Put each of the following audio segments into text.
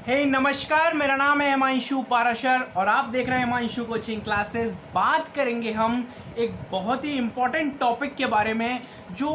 नमस्कार, मेरा नाम है हिमांशु पाराशर और आप देख रहे हैं हिमांशु कोचिंग क्लासेस। बात करेंगे हम एक बहुत ही इम्पॉर्टेंट टॉपिक के बारे में जो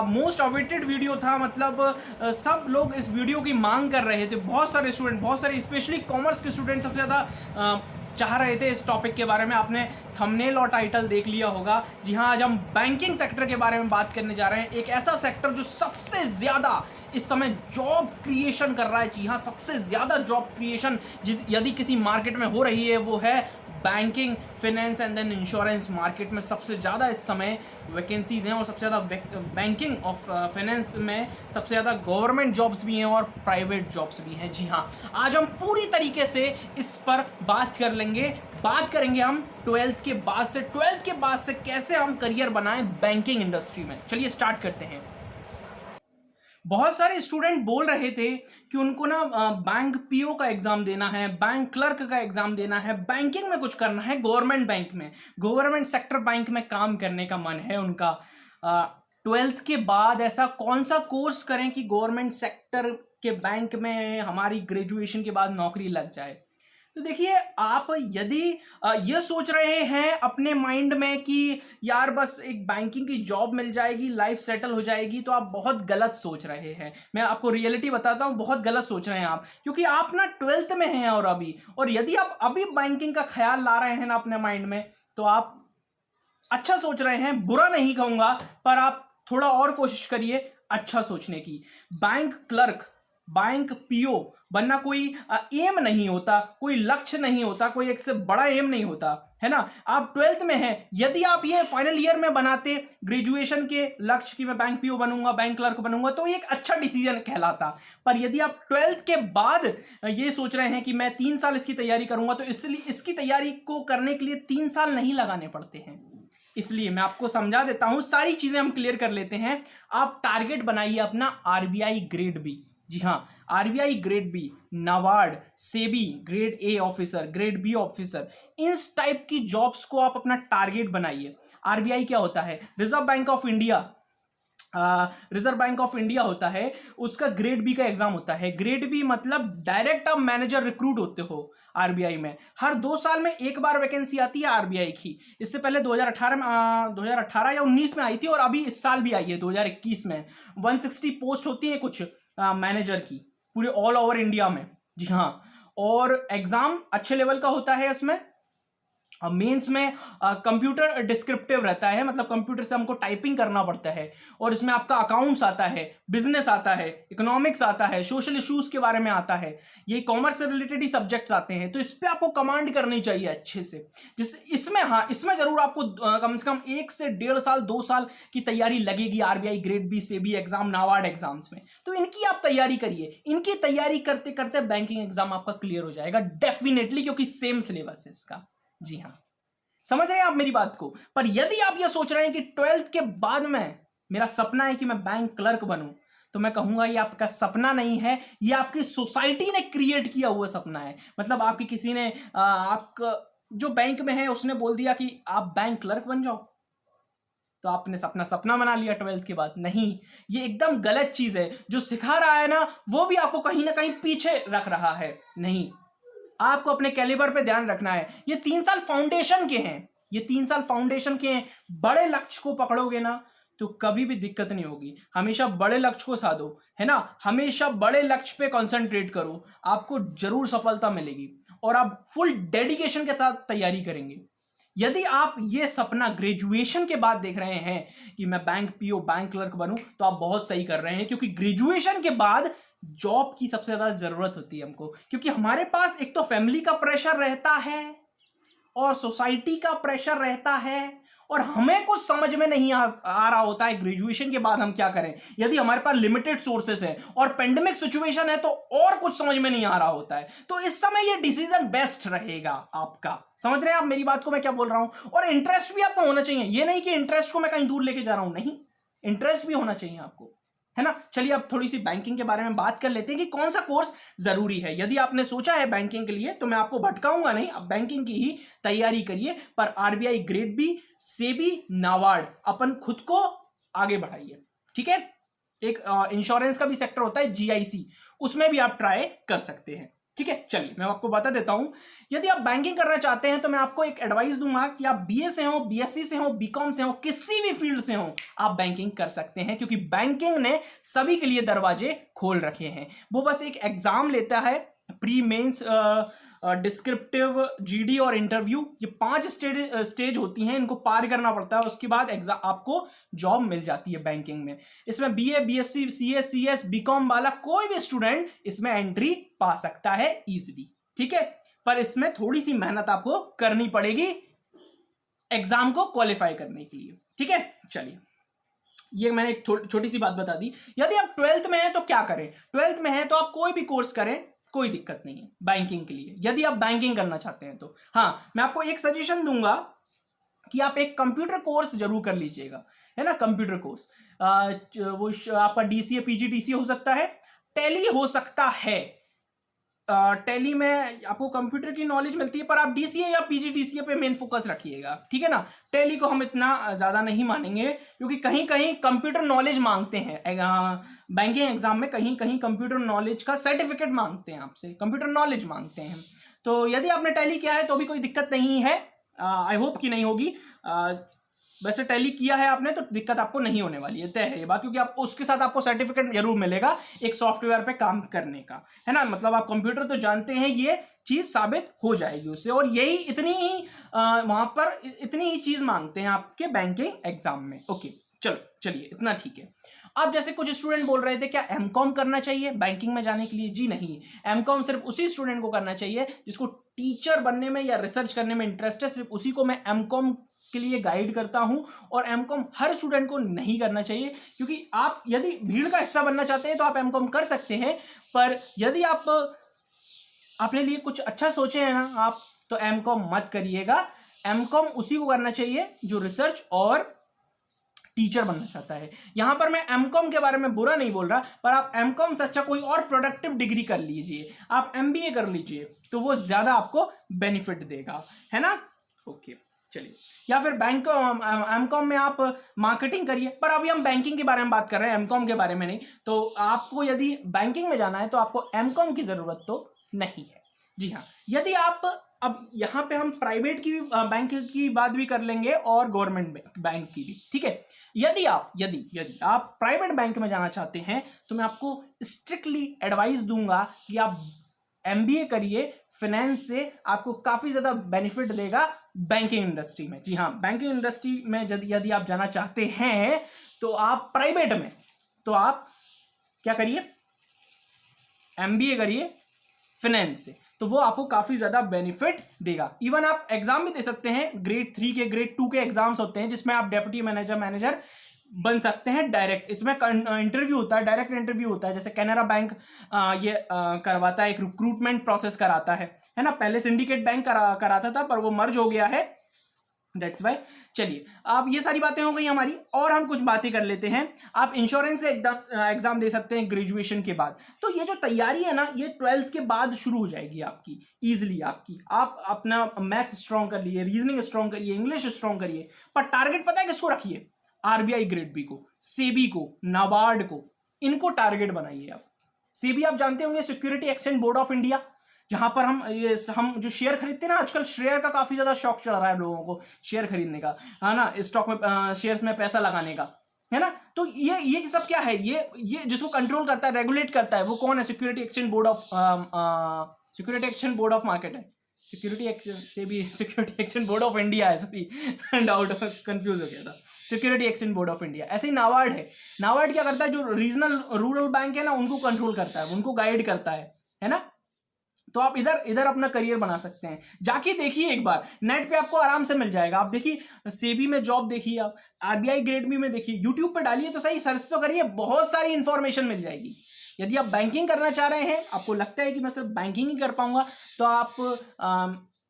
मोस्ट अवेटेड वीडियो था। मतलब सब लोग इस वीडियो की मांग कर रहे थे। बहुत सारे स्टूडेंट, बहुत सारे स्पेशली कॉमर्स के स्टूडेंट सबसे ज़्यादा चाह रहे थे इस टॉपिक के बारे में। आपने थंबनेल और टाइटल देख लिया होगा। जी हाँ, आज हम बैंकिंग सेक्टर के बारे में बात करने जा रहे हैं। एक ऐसा सेक्टर जो सबसे ज़्यादा इस समय जॉब क्रिएशन कर रहा है। जी हाँ, सबसे ज़्यादा जॉब क्रिएशन यदि किसी मार्केट में हो रही है वो है banking, finance and then insurance. Market में सबसे ज़्यादा इस समय वैकेंसीज हैं और सबसे ज़्यादा बैंकिंग और फाइनेंस में सबसे ज़्यादा गवर्नमेंट जॉब्स भी हैं और प्राइवेट जॉब्स भी हैं। जी हाँ, आज हम पूरी तरीके से इस पर बात कर लेंगे। बात करेंगे हम 12th के बाद से कैसे हम करियर बनाएं बैंकिंग इंडस्ट्री में। चलिए स्टार्ट करते हैं। बहुत सारे स्टूडेंट बोल रहे थे कि उनको ना बैंक पीओ का एग्जाम देना है, बैंक क्लर्क का एग्जाम देना है, बैंकिंग में कुछ करना है, गवर्नमेंट बैंक में, गवर्नमेंट सेक्टर बैंक में काम करने का मन है उनका। 12th के बाद ऐसा कौन सा कोर्स करें कि गवर्नमेंट सेक्टर के बैंक में हमारी ग्रेजुएशन के बाद नौकरी लग जाए। तो देखिए, आप यदि ये सोच रहे हैं अपने माइंड में कि यार बस एक बैंकिंग की जॉब मिल जाएगी, लाइफ सेटल हो जाएगी, तो आप बहुत गलत सोच रहे हैं। मैं आपको रियलिटी बताता हूँ, बहुत गलत सोच रहे हैं आप, क्योंकि आप ना 12th में हैं और यदि आप अभी बैंकिंग का ख्याल ला रहे हैं ना अपने माइंड में, तो आप अच्छा सोच रहे हैं। बुरा नहीं कहूँगा, पर आप थोड़ा और कोशिश करिए अच्छा सोचने की। बैंक क्लर्क, बैंक पीओ बनना कोई एम नहीं होता, कोई लक्ष्य नहीं होता, कोई एक से बड़ा एम नहीं होता, है ना। आप 12th में हैं, यदि आप ये फाइनल ईयर में बनाते ग्रेजुएशन के लक्ष्य कि मैं बैंक पीओ बनूंगा, बैंक क्लर्क बनूंगा, तो एक अच्छा डिसीजन कहलाता। पर यदि आप 12th के बाद ये सोच रहे हैं कि मैं 3 साल इसकी तैयारी करूंगा, तो इसलिए इसकी तैयारी को करने के लिए 3 साल नहीं लगाने पड़ते हैं। इसलिए मैं आपको समझा देता हूं, सारी चीजें हम क्लियर कर लेते हैं। आप टारगेट बनाइए अपना आरबीआई ग्रेड बी। जी हाँ, RBI grade B, NABARD, SEBI grade A officer, grade B officer, इस टाइप की जॉब्स को आप अपना टारगेट बनाइए। आरबीआई क्या होता है? Reserve bank of India. Reserve bank of India होता है, उसका ग्रेड बी का एग्जाम होता है। ग्रेड बी मतलब डायरेक्ट आप मैनेजर रिक्रूट होते हो आरबीआई में। हर 2 साल में एक बार वैकेंसी आती है आरबीआई की। इससे पहले 2018 में 2018 या 19 में आई थी और अभी इस साल भी आई है 2021 में। 160 पोस्ट होती है कुछ मैनेजर की पूरे ऑल ओवर इंडिया में। जी हाँ, और एग्जाम अच्छे लेवल का होता है। इसमें मेंस में कंप्यूटर डिस्क्रिप्टिव रहता है, मतलब कंप्यूटर से हमको टाइपिंग करना पड़ता है। और इसमें आपका अकाउंट्स आता है, बिजनेस आता है, इकोनॉमिक्स आता है, सोशल इश्यूज के बारे में आता है। ये कॉमर्स से रिलेटेड ही सब्जेक्ट्स आते हैं। तो इस पे आपको कमांड करनी चाहिए अच्छे से। जिस इसमें हाँ, इसमें जरूर आपको कम से कम 1 से 1.5 साल 2 साल की तैयारी लगेगी RBI grade B, SEBI exam, NABARD exams में। तो इनकी आप तैयारी करिए। इनकी तैयारी करते करते बैंकिंग एग्जाम आपका क्लियर हो जाएगा डेफिनेटली, क्योंकि सेम सिलेबस है इसका। जी हाँ, समझ रहे हैं आप मेरी बात को। पर यदि आप ये सोच रहे हैं कि 12th के बाद में मेरा सपना है कि मैं बैंक क्लर्क बनूं, तो मैं कहूंगा ये आपका सपना नहीं है, ये आपकी सोसाइटी ने क्रिएट किया हुआ सपना है। मतलब आपकी किसी ने आपका जो बैंक में है उसने बोल दिया कि आप बैंक क्लर्क बन जाओ, तो आपने अपना सपना बना लिया 12th के बाद। नहीं, ये एकदम गलत चीज है। जो सिखा रहा है ना, वो भी आपको कहीं ना कहीं पीछे रख रहा है। नहीं, आपको अपने कैलिबर पे ध्यान रखना है। ये 3 साल फाउंडेशन के हैं, ये 3 साल फाउंडेशन के हैं। बड़े लक्ष्य को पकड़ोगे ना तो कभी भी दिक्कत नहीं होगी। हमेशा बड़े लक्ष्य को साधो, है ना। हमेशा बड़े लक्ष्य पे कंसंट्रेट करो, आपको जरूर सफलता मिलेगी और आप फुल डेडिकेशन के साथ तैयारी करेंगे। यदि आप ये सपना ग्रेजुएशन के बाद देख रहे हैं कि मैं बैंक पीओ, बैंक क्लर्क बनूं, तो आप बहुत सही कर रहे हैं। क्योंकि ग्रेजुएशन के बाद जॉब की सबसे ज्यादा जरूरत होती है हमको, क्योंकि हमारे पास एक तो फैमिली का प्रेशर रहता है और सोसाइटी का प्रेशर रहता है, और हमें कुछ समझ में नहीं आ रहा होता है ग्रेजुएशन के बाद हम क्या करें। यदि हमारे पास लिमिटेड सोर्सेस है और पेंडेमिक सिचुएशन है तो और कुछ समझ में नहीं आ रहा होता है। तो इस समय ये डिसीजन बेस्ट रहेगा आपका। समझ रहे हैं आप मेरी बात को, मैं क्या बोल रहा हूं। और इंटरेस्ट भी आपको होना चाहिए। ये नहीं कि इंटरेस्ट को मैं कहीं दूर लेके जा रहा हूं, नहीं, इंटरेस्ट भी होना चाहिए आपको, है ना। चलिए अब थोड़ी सी बैंकिंग के बारे में बात कर लेते हैं कि कौन सा कोर्स जरूरी है। यदि आपने सोचा है बैंकिंग के लिए, तो मैं आपको भटकाऊंगा नहीं, अब बैंकिंग की ही तैयारी करिए। पर RBI grade B, SEBI, NABARD, अपन खुद को आगे बढ़ाइए, ठीक है। एक इंश्योरेंस का भी सेक्टर होता है जीआईसी, उसमें भी आप ट्राई कर सकते हैं। ठीक है, चलिए मैं आपको बता देता हूं। यदि आप बैंकिंग करना चाहते हैं तो मैं आपको एक एडवाइस दूंगा कि आप बीए से हो, बीएससी से हो, बीकॉम से हो, किसी भी फील्ड से हो, आप बैंकिंग कर सकते हैं, क्योंकि बैंकिंग ने सभी के लिए दरवाजे खोल रखे हैं। वो बस एक एग्जाम लेता है, प्री मेंस, डिस्क्रिप्टिव, जीडी और इंटरव्यू, ये 5 स्टेज होती हैं, इनको पार करना पड़ता है। उसके बाद एग्जाम आपको जॉब मिल जाती है बैंकिंग में। इसमें BA, BSc, CA, CS, BCom वाला कोई भी स्टूडेंट इसमें एंट्री पा सकता है इजीली, ठीक है। पर इसमें थोड़ी सी मेहनत आपको करनी पड़ेगी एग्जाम को क्वालिफाई करने के लिए, ठीक है। चलिए, ये मैंने एक छोटी सी बात बता दी। यदि आप 12th में हैं तो क्या करें? 12th में हैं तो आप कोई भी कोर्स करें, कोई दिक्कत नहीं है बैंकिंग के लिए, यदि आप बैंकिंग करना चाहते हैं तो। हाँ, मैं आपको एक सजेशन दूंगा कि आप एक कंप्यूटर कोर्स जरूर कर लीजिएगा, है ना। कंप्यूटर कोर्स वो आपका डीसीए, पीजीडीसीए हो सकता है, टैली हो सकता है। टैली में आपको कंप्यूटर की नॉलेज मिलती है, पर आप डीसीए या पीजीडीसीए पे मेन फोकस रखिएगा, ठीक है ना। टैली को हम इतना ज़्यादा नहीं मानेंगे, क्योंकि कहीं कहीं कंप्यूटर नॉलेज मांगते हैं बैंकिंग एग्जाम में, कहीं कहीं कंप्यूटर नॉलेज का सर्टिफिकेट मांगते हैं आपसे, कंप्यूटर नॉलेज मांगते हैं। तो यदि आपने टैली किया है तो भी कोई दिक्कत नहीं है, आई होप कि नहीं होगी। वैसे टैली किया है आपने तो दिक्कत आपको नहीं होने वाली है, तय है ये बात, क्योंकि आप उसके साथ आपको सर्टिफिकेट जरूर मिलेगा एक सॉफ्टवेयर पे काम करने का, है ना। मतलब आप कंप्यूटर तो जानते हैं, ये चीज साबित हो जाएगी उससे। और यही इतनी ही वहां पर इतनी ही चीज मांगते हैं आपके बैंकिंग एग्जाम में। ओके, चलो चलिए, इतना ठीक है। अब जैसे कुछ स्टूडेंट बोल रहे थे क्या एमकॉम करना चाहिए बैंकिंग में जाने के लिए? जी नहीं, एमकॉम सिर्फ उसी स्टूडेंट को करना चाहिए जिसको टीचर बनने में या रिसर्च करने में इंटरेस्ट है, सिर्फ उसी को मैं एमकॉम के लिए गाइड करता हूं। और एमकॉम हर स्टूडेंट को नहीं करना चाहिए, क्योंकि आप यदि भीड़ का हिस्सा बनना चाहते हैं तो आप एमकॉम कर सकते हैं, पर यदि आप अपने लिए कुछ अच्छा सोचे हैं ना आप, तो एमकॉम मत करिएगा। एमकॉम उसी को करना चाहिए जो रिसर्च और टीचर बनना चाहता है। यहां पर मैं एमकॉम के बारे में बुरा नहीं बोल रहा, पर आप एमकॉम से अच्छा कोई और प्रोडक्टिव डिग्री कर लीजिए, आप एमबीए कर लीजिए, तो वो ज्यादा आपको बेनिफिट देगा, है ना। ओके, चलिए। या फिर एमकॉम में आप मार्केटिंग करिए, पर अभी हम बैंकिंग के बारे में बात कर रहे हैं, एमकॉम के बारे में नहीं। तो आपको यदि बैंकिंग में जाना है तो आपको एमकॉम की जरूरत तो नहीं है। जी हाँ, यदि आप, अब यहाँ पे हम प्राइवेट की बैंक की बात भी कर लेंगे और गवर्नमेंट बैंक की भी, ठीक है। यदि आप प्राइवेट बैंक में जाना चाहते हैं तो मैं आपको स्ट्रिक्टली एडवाइस दूंगा कि आप एमबीए करिए, फाइनेंस से आपको काफी ज्यादा बेनिफिट देगा बैंकिंग इंडस्ट्री में। जी हाँ, बैंकिंग इंडस्ट्री में यदि आप जाना चाहते हैं तो आप प्राइवेट में, तो आप क्या करिए, एमबीए करिए फाइनेंस से, तो वो आपको काफी ज्यादा बेनिफिट देगा। इवन आप एग्जाम भी दे सकते हैं, ग्रेड 3 के, ग्रेड 2 के एग्जाम्स होते हैं जिसमें आप डेप्यूटी मैनेजर बन सकते हैं डायरेक्ट। इसमें इंटरव्यू होता है, डायरेक्ट इंटरव्यू होता है। जैसे कैनरा बैंक करवाता है, एक रिक्रूटमेंट प्रोसेस कराता है ना। पहले सिंडिकेट बैंक कराता था, पर वो मर्ज हो गया है, दैट्स वाई। चलिए, अब ये सारी बातें हो गई हमारी, और हम कुछ बातें कर लेते हैं। आप इंश्योरेंस का एग्जाम दे सकते हैं ग्रेजुएशन के बाद। तो ये जो तैयारी है ना, ये 12th के बाद शुरू हो जाएगी आपकी, इजिली आपकी। आप अपना मैथ्स स्ट्रॉन्ग कर लिए, रीजनिंग स्ट्रॉन्ग करिए, इंग्लिश स्ट्रॉन्ग करिए, पर टारगेट पता है किसको रखिए? आरबीआई ग्रेड बी को, सेबी को, नाबार्ड को, इनको टारगेट बनाइए आप। सेबी आप जानते होंगे, security exchange board of India, जहां पर हम जो शेयर खरीदते हैं ना, आजकल शेयर का काफी ज्यादा शौक चल रहा है लोगों को, शेयर खरीदने का, है ना, स्टॉक में शेयर्स में पैसा लगाने का, है ना। तो ये सब क्या है, ये जिसको कंट्रोल करता है, रेगुलेट करता है, वो कौन है? Security exchange board of market है, security exchange board of India है, सॉरी डाउट कंफ्यूज हो गया था, security exchange board of India. ऐसे ही नाबार्ड है। नाबार्ड क्या करता है? जो रीजनल रूरल बैंक है ना, उनको कंट्रोल करता है, उनको गाइड करता है ना। तो आप इधर अपना करियर बना सकते हैं। जाके देखिए एक बार, नेट पे आपको आराम से मिल जाएगा। आप देखिए सेबी में जॉब देखिए, आप आरबीआई ग्रेड बी में देखिए, यूट्यूब पे डालिए तो सही, सर्च तो करिए, बहुत सारी इंफॉर्मेशन मिल जाएगी। यदि आप बैंकिंग करना चाह रहे हैं, आपको लगता है कि मैं सिर्फ बैंकिंग ही कर पाऊंगा, तो आप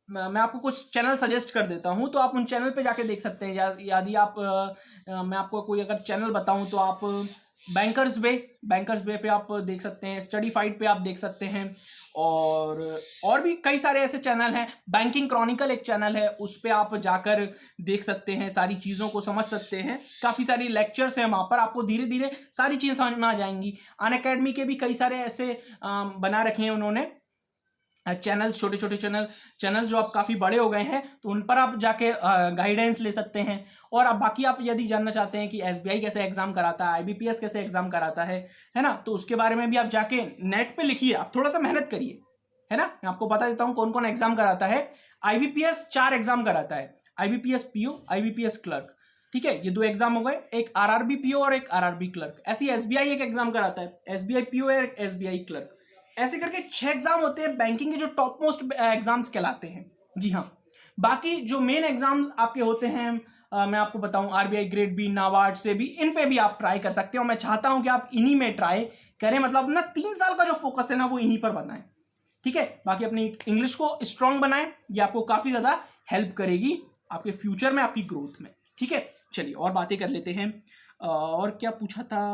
मैं आपको कुछ चैनल सजेस्ट कर देता हूं, तो आप उन चैनल पे जाके देख सकते हैं। यदि आप मैं आपको कोई अगर चैनल बताऊं तो आप बैंकर्स वे पे आप देख सकते हैं, स्टडीफाइड पे आप देख सकते हैं, और भी कई सारे ऐसे चैनल हैं। बैंकिंग क्रॉनिकल एक चैनल है, उस पे आप जाकर देख सकते हैं, सारी चीज़ों को समझ सकते हैं। काफ़ी सारी लेक्चर्स हैं वहाँ पर, आपको धीरे धीरे सारी चीज़ समझ में आ जाएंगी। अनअकैडमी के भी कई सारे ऐसे बना रखे हैं उन्होंने, चैनल्स, छोटे छोटे चैनल जो आप काफ़ी बड़े हो गए हैं, तो उन पर आप जाके गाइडेंस ले सकते हैं। और अब बाकी आप यदि जानना चाहते हैं कि एसबीआई कैसे एग्जाम कराता है, आईबीपीएस कैसे एग्जाम कराता है ना, तो उसके बारे में भी आप जाके नेट पे लिखिए, आप थोड़ा सा मेहनत करिए, है ना। मैं आपको बता देता हूँ कौन कौन एग्जाम कराता है। आईबीपीएस 4 एग्जाम कराता है, आईबीपीएस पीओ, आईबीपीएस क्लर्क, ठीक है, ये 2 एग्जाम हो गए, एक आरआरबी पीओ और एक आरआरबी क्लर्क। ऐसी एसबीआई एक एग्जाम कराता है, एसबीआई पीओ और एसबीआई क्लर्क। ऐसे करके 6 एग्जाम होते हैं बैंकिंग के, जो टॉप मोस्ट एग्जाम्स कहलाते हैं। जी हाँ, बाकी जो मेन एग्जाम आपके होते हैं, मैं आपको बताऊं, आरबीआई ग्रेड बी, नाबार्ड से भी, इन पे भी आप ट्राई कर सकते हो। मैं चाहता हूं कि आप इन्हीं में ट्राई करें, मतलब ना 3 साल का जो फोकस है ना, वो इन्हीं पर बनाएं, ठीक है। बाकी अपनी इंग्लिश को स्ट्रांग बनाएं, ये आपको काफी ज्यादा हेल्प करेगी आपके फ्यूचर में, आपकी ग्रोथ में, ठीक है। चलिए और बातें कर लेते हैं। और क्या पूछा था,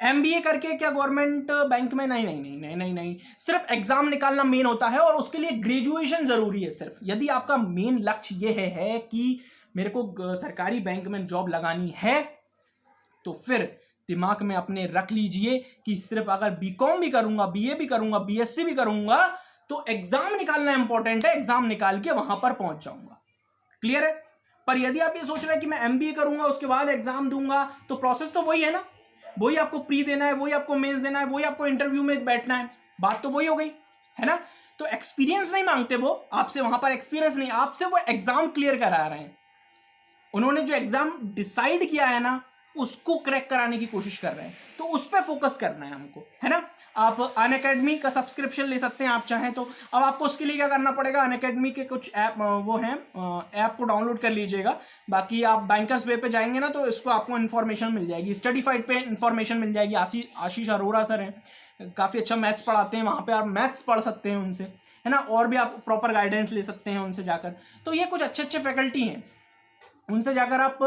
एमबीए करके क्या गवर्नमेंट बैंक में? नहीं नहीं नहीं नहीं नहीं नहीं, सिर्फ एग्जाम निकालना मेन होता है, और उसके लिए ग्रेजुएशन जरूरी है सिर्फ। यदि आपका मेन लक्ष्य ये है कि मेरे को सरकारी बैंक में जॉब लगानी है, तो फिर दिमाग में अपने रख लीजिए कि सिर्फ अगर बीकॉम भी करूंगा, बीए भी करूंगा, बीएससी भी करूंगा, तो एग्जाम निकालना इंपॉर्टेंट है, एग्जाम निकाल के वहां पर पहुंच जाऊंगा। क्लियर है? पर यदि आप ये सोच रहे हैं कि मैं एमबीए करूंगा उसके बाद एग्जाम दूंगा, तो प्रोसेस तो वही है ना, वही आपको प्री देना है, वही आपको मेंस देना है, वही आपको इंटरव्यू में बैठना है, बात तो वही हो गई, है ना। तो एक्सपीरियंस नहीं मांगते वो आपसे, वहां पर एक्सपीरियंस नहीं, आपसे वो एग्जाम क्लियर करा रहे हैं। उन्होंने जो एग्जाम डिसाइड किया है ना, उसको क्रैक कराने की कोशिश कर रहे हैं, तो उस पर फोकस करना है हमको, है ना। आप अनअकैडमी का सब्सक्रिप्शन ले सकते हैं आप चाहें तो। अब आपको उसके लिए क्या करना पड़ेगा, अनअकैडमी के कुछ ऐप वो हैं, ऐप को डाउनलोड कर लीजिएगा। बाकी आप बैंकर्स वे पे जाएंगे ना, तो इसको आपको इन्फॉर्मेशन मिल जाएगी, स्टडीफाइड पे इन्फॉर्मेशन मिल जाएगी। आशीष अरोरा सर हैं, काफ़ी अच्छा मैथ्स पढ़ाते हैं, वहाँ पे आप मैथ्स पढ़ सकते हैं उनसे, है ना। और भी आप प्रॉपर गाइडेंस ले सकते हैं उनसे जाकर। तो ये कुछ अच्छे अच्छे फैकल्टी हैं, उनसे जाकर आप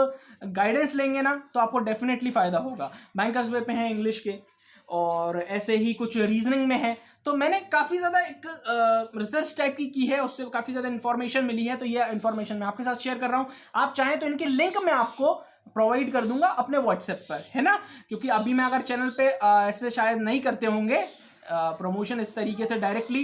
गाइडेंस लेंगे ना, तो आपको डेफिनेटली फ़ायदा होगा। बैंकर्स वे पे हैं इंग्लिश के, और ऐसे ही कुछ रीजनिंग में है। तो मैंने काफ़ी ज़्यादा एक रिसर्च टाइप की है, उससे काफ़ी ज़्यादा इन्फॉर्मेशन मिली है, तो ये इन्फॉर्मेशन मैं आपके साथ शेयर कर रहा हूँ। आप चाहें तो इनके लिंक मैं आपको प्रोवाइड कर दूंगा अपने व्हाट्सएप पर, है ना। क्योंकि अभी मैं अगर चैनल पे ऐसे शायद नहीं करते होंगे प्रमोशन इस तरीके से डायरेक्टली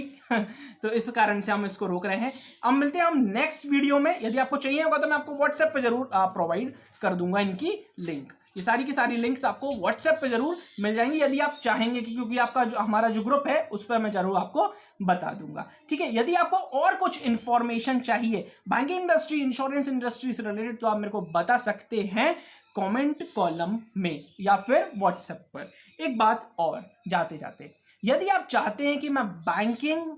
तो इस कारण से हम इसको रोक रहे हैं। अब मिलते हैं हम नेक्स्ट वीडियो में। यदि आपको चाहिए होगा तो मैं आपको व्हाट्सएप पे जरूर प्रोवाइड कर दूंगा इनकी लिंक। ये सारी की सारी लिंक्स आपको व्हाट्सएप पे जरूर मिल जाएंगी यदि आप चाहेंगे, क्योंकि आपका जो हमारा जो ग्रुप है उस पर मैं जरूर आपको बता दूंगा, ठीक है। यदि आपको और कुछ इंफॉर्मेशन चाहिए बैंकिंग इंडस्ट्री, इंश्योरेंस इंडस्ट्री से रिलेटेड, तो आप मेरे को बता सकते हैं कमेंट कॉलम में या फिर व्हाट्सएप पर। एक बात और जाते जाते, यदि आप चाहते हैं कि मैं banking,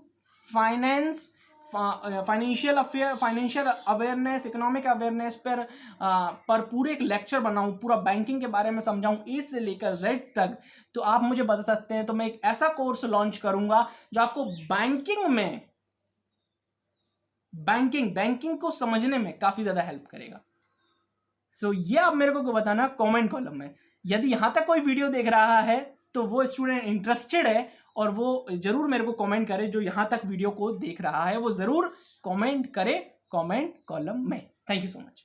finance, financial awareness, economic awareness पर पूरे एक लेक्चर बनाऊं, पूरा बैंकिंग के बारे में समझाऊं ए से लेकर जेड तक, तो आप मुझे बता सकते हैं। तो मैं एक ऐसा कोर्स लॉन्च करूंगा जो आपको बैंकिंग को समझने में काफी ज्यादा हेल्प करेगा। सो ये आप मेरे को बताना कमेंट कॉलम में। यदि यहां तक कोई वीडियो देख रहा है तो वो स्टूडेंट इंटरेस्टेड है, और वो जरूर मेरे को कमेंट करे। जो यहां तक वीडियो को देख रहा है वो जरूर कमेंट करे कमेंट कॉलम में। Thank you so much.